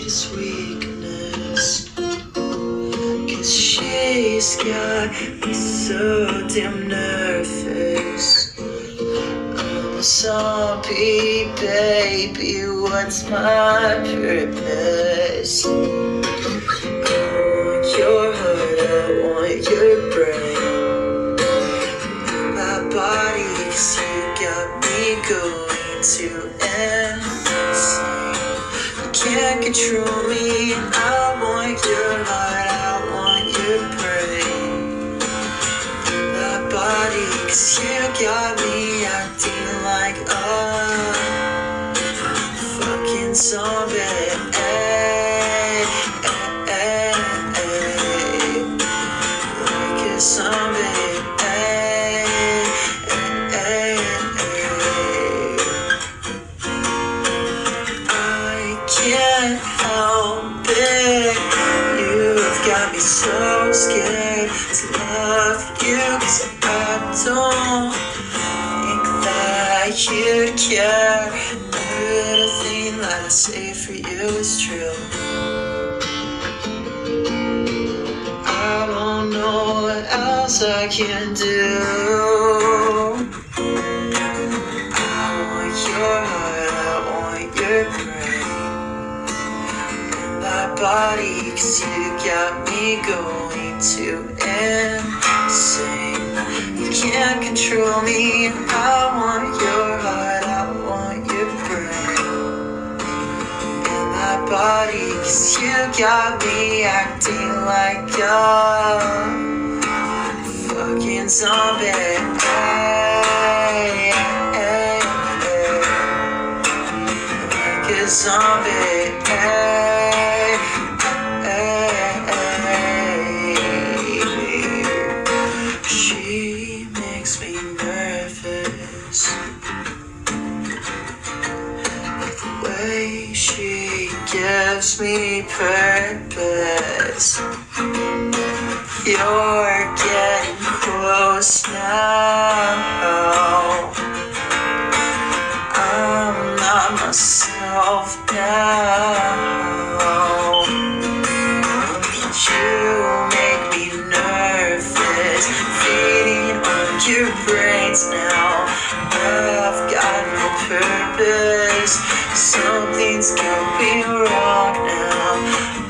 biggest weakness. 'Cause she's got me so damn nervous. I'm a zombie, baby, what's my purpose? I want your heart, I want your brain, my body, 'cause you got me going to insane. You can't control me, I want your heart, I want your brain, my body, 'cause you got me acting like a fucking zombie. Like a zombie. I can't help it. You've got me so scared to love you, 'cause I don't think that you'd care. Everything that I say for you is true. I don't know what else I can do. I want your heart, I want your brain, and my body, 'cause you got me going to insane. You can't control me, I want your heart, I want your brain, and my body, 'cause you got me acting like a fucking zombie. Like a zombie. She makes me nervous, the way she gives me purpose. You're getting close now. I'm not myself now. You make me nervous, feeding on your brains now. I've got no purpose, something's going wrong now.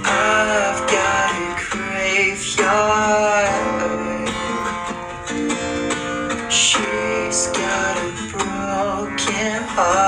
I've got a graveyard. She's got a broken heart.